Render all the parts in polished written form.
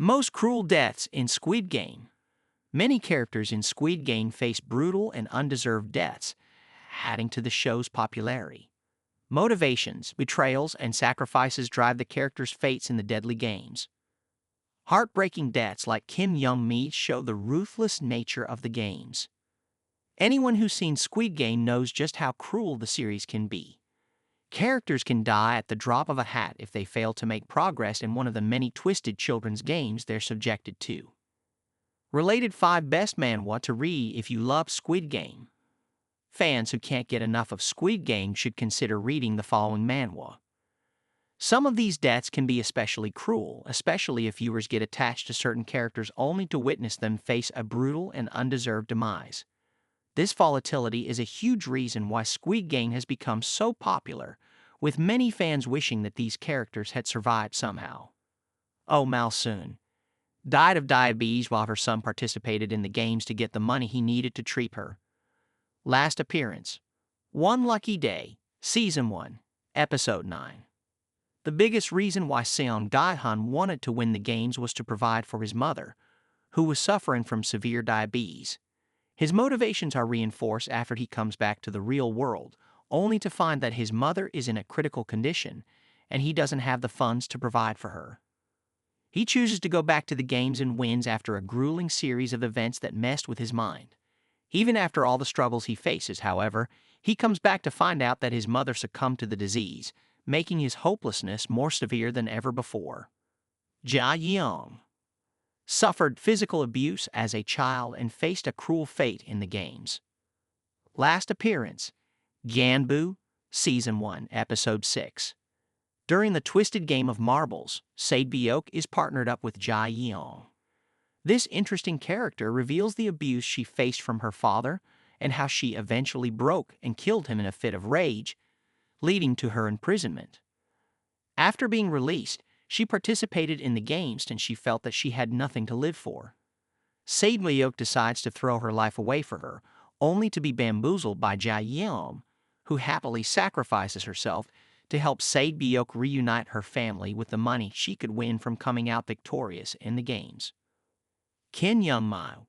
Most cruel deaths in Squid Game. Many characters in Squid Game face brutal and undeserved deaths, adding to the show's popularity. Motivations, betrayals, and sacrifices drive the characters' fates in the deadly games. Heartbreaking deaths like Kim Young-mi show the ruthless nature of the games. Anyone who's seen Squid Game knows just how cruel the series can be. Characters can die at the drop of a hat if they fail to make progress in one of the many twisted children's games they're subjected to. Related 5 best manhwa to read if you love Squid Game. Fans who can't get enough of Squid Game should consider reading the following manhwa. Some of these deaths can be especially cruel, especially if viewers get attached to certain characters only to witness them face a brutal and undeserved demise. This volatility is a huge reason why Squid Game has become so popular, with many fans wishing that these characters had survived somehow. Oh Malsoon died of diabetes while her son participated in the games to get the money he needed to treat her. Last appearance. One Lucky Day, Season 1, Episode 9. The biggest reason why Seon Gi-hun wanted to win the games was to provide for his mother, who was suffering from severe diabetes. His motivations are reinforced after he comes back to the real world, only to find that his mother is in a critical condition and he doesn't have the funds to provide for her. He chooses to go back to the games and wins after a grueling series of events that messed with his mind. Even after all the struggles he faces, however, he comes back to find out that his mother succumbed to the disease, making his hopelessness more severe than ever before. Ja Yeong suffered physical abuse as a child and faced a cruel fate in the games. Last appearance. Gyanbu, Season 1, Episode 6. During the twisted game of marbles, Sae-byok is partnered up with Ja Yeong. This interesting character reveals the abuse she faced from her father and how she eventually broke and killed him in a fit of rage, leading to her imprisonment. After being released, she participated in the games and she felt that she had nothing to live for. Sae-byok decides to throw her life away for her, only to be bamboozled by Ja Yeong, who happily sacrifices herself to help Sae-byok reunite her family with the money she could win from coming out victorious in the games. Kim Young-mi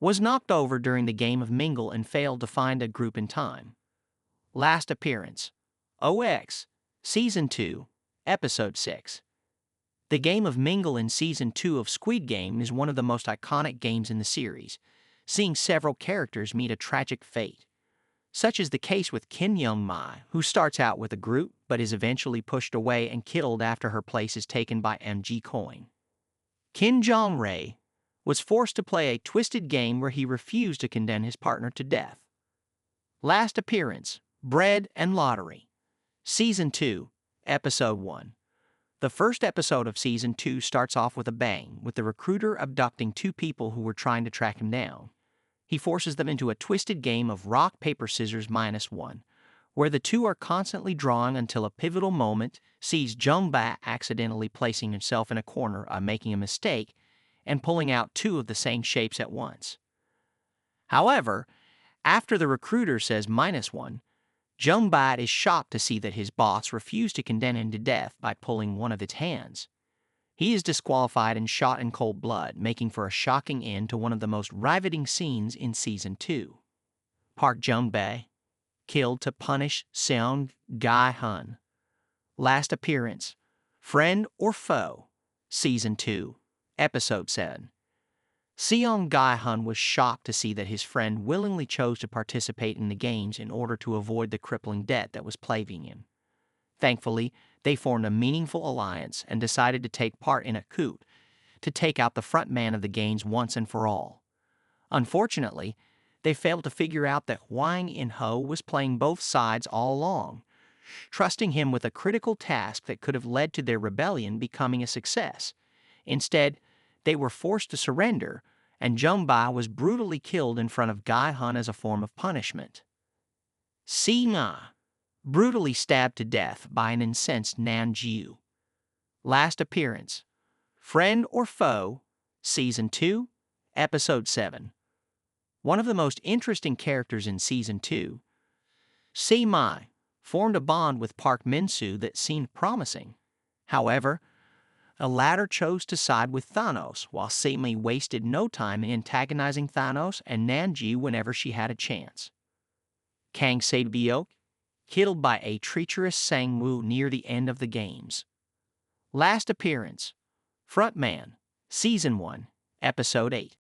was knocked over during the game of Mingle and failed to find a group in time. Last appearance. OX, Season 2, Episode 6. The game of Mingle in Season 2 of Squid Game is one of the most iconic games in the series, seeing several characters meet a tragic fate. Such is the case with Kim Young-mi, who starts out with a group but is eventually pushed away and killed after her place is taken by MG Coin. Kim Jong-rae was forced to play a twisted game where he refused to condemn his partner to death. Last appearance. Bread and Lottery, Season 2, Episode 1. The first episode of Season 2 starts off with a bang, with the recruiter abducting 2 people who were trying to track him down. He forces them into a twisted game of rock, paper, scissors -1, where the two are constantly drawing until a pivotal moment sees Jung-ba accidentally placing himself in a corner, making a mistake, and pulling out 2 of the same shapes at once. However, after the recruiter says -1, Jung-ba is shocked to see that his boss refused to condemn him to death by pulling one of its hands. He is disqualified and shot in cold blood, making for a shocking end to one of the most riveting scenes in Season 2. Park Jung-bae killed to punish Seon Gi-hun. Last appearance. Friend or Foe, Season 2, Episode 7. Seon Gi-hun was shocked to see that his friend willingly chose to participate in the games in order to avoid the crippling debt that was plaguing him. Thankfully, they formed a meaningful alliance and decided to take part in a coup to take out the front man of the games once and for all. Unfortunately, they failed to figure out that Hwang In-ho was playing both sides all along, trusting him with a critical task that could have led to their rebellion becoming a success. Instead, they were forced to surrender, and Jung-ba was brutally killed in front of Gi-hun as a form of punishment. Si-ma brutally stabbed to death by an incensed Nan-jiu. Last appearance. Friend or Foe, Season 2, Episode 7. One of the most interesting characters in Season 2, Si-ma formed a bond with Park Min-soo that seemed promising. However, The latter chose to side with Thanos, while Seimei wasted no time in antagonizing Thanos and Nanji whenever she had a chance. Kang Se-byok, killed by a treacherous Sang-woo near the end of the games. Last appearance, Frontman, Season 1, Episode 8.